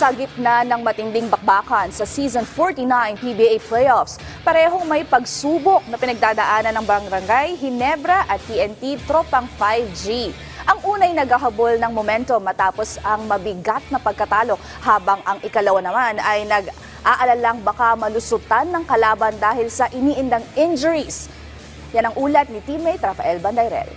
Sa gitna ng matinding bakbakan sa Season 49 PBA Playoffs, parehong may pagsubok na pinagdadaanan ng Barangay Ginebra at TNT Tropang 5G. Ang unay naghahabol ng momentum matapos ang mabigat na pagkatalo, habang ang ikalawa naman ay nag-aalalang baka malusutan ng kalaban dahil sa iniindang injuries. Yan ang ulat ni teammate Rafael Bandairel.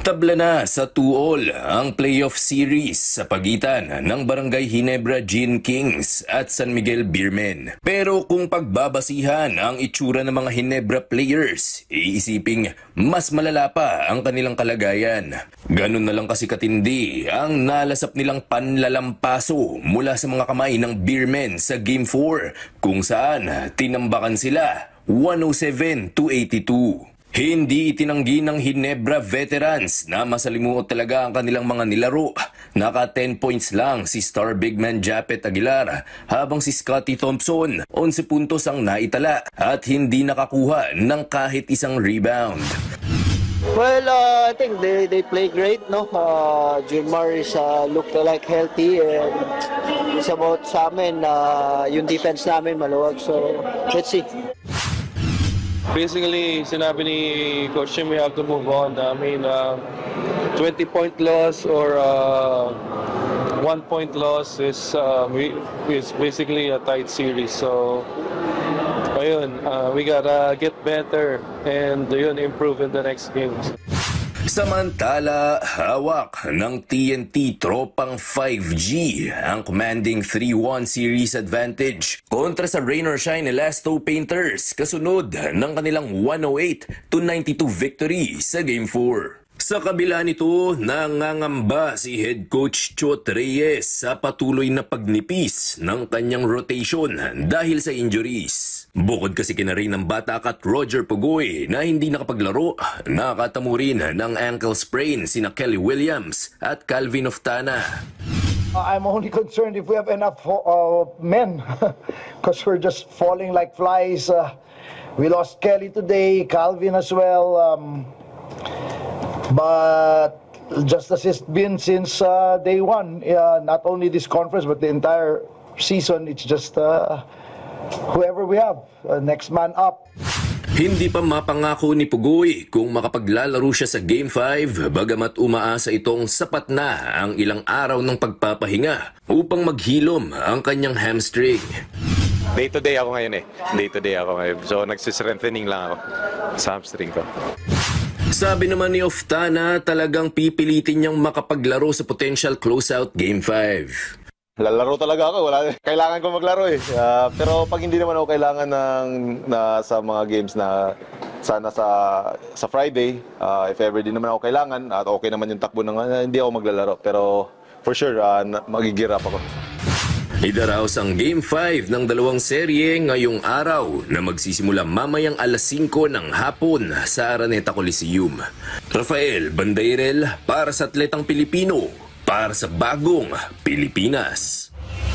Tabla na sa 2-all ang playoff series sa pagitan ng Barangay Ginebra Gin Kings at San Miguel Beermen. Pero kung pagbabasihan ang itsura ng mga Ginebra players, iisiping mas malala pa ang kanilang kalagayan. Ganun na lang kasi katindi ang nalasap nilang panlalampaso mula sa mga kamay ng Beermen sa Game 4, kung saan tinambakan sila 107-82. Hindi itinanggi ng Ginebra veterans na masalimuot talaga ang kanilang mga nilaro. Naka 10 points lang si star big man Japet Aguilar, habang si Scotty Thompson 11 puntos ang naitala at hindi nakakuha ng kahit isang rebound. Well, I think they play great, no? Junmar is looked like healthy, and it's about sa amin, yung defense namin maluwag. So, let's see. Basically, sinabi ni Coach Jim, we have to move on. I mean, 20-point loss or 1-point loss is basically a tight series. So, ayun, we gotta get better and yun, improve in the next games. Samantala, hawak ng TNT Tropang 5G ang commanding 3-1 series advantage kontra sa rain or shine Elasto Painters, kasunod ng kanilang 108-92 victory sa Game 4. Sa kabila nito, nangangamba si head coach Chot Reyes sa patuloy na pagnipis ng kanyang rotation dahil sa injuries. Bukod kasi kina rin ng Batak at Roger Pugoy na hindi nakapaglaro, nakatamo rin ng ankle sprain sina Kelly Williams at Calvin Oftana. I'm only concerned if we have enough men because we're just falling like flies. We lost Kelly today, Calvin as well. But just as it's been since day one, not only this conference but the entire season, it's just whoever we have, next man up. Hindi pa mapangako ni Pugoy kung makapaglalaro siya sa Game 5, bagamat umaasa itong sapat na ang ilang araw ng pagpapahinga upang maghilom ang kanyang hamstring. Day-to-day ako ngayon Day-to-day ako ngayon. So nagsistrengthening lang ako sa hamstring ko. Sabi naman ni Oftana, talagang pipilitin niyang makapaglaro sa potential closeout Game 5. Lalaro talaga ako. Kailangan ko maglaro pero pag hindi naman ako kailangan sa mga games na sana sa Friday, if ever din naman ako kailangan at okay naman yung takbo hindi ako maglalaro. Pero for sure, magigirap ako. Idaraos ang Game 5 ng dalawang serye ngayong araw na magsisimula mamayang alas 5 ng hapon sa Araneta Coliseum. Rafael Bandairel para sa Atletang Pilipino, para sa Bagong Pilipinas.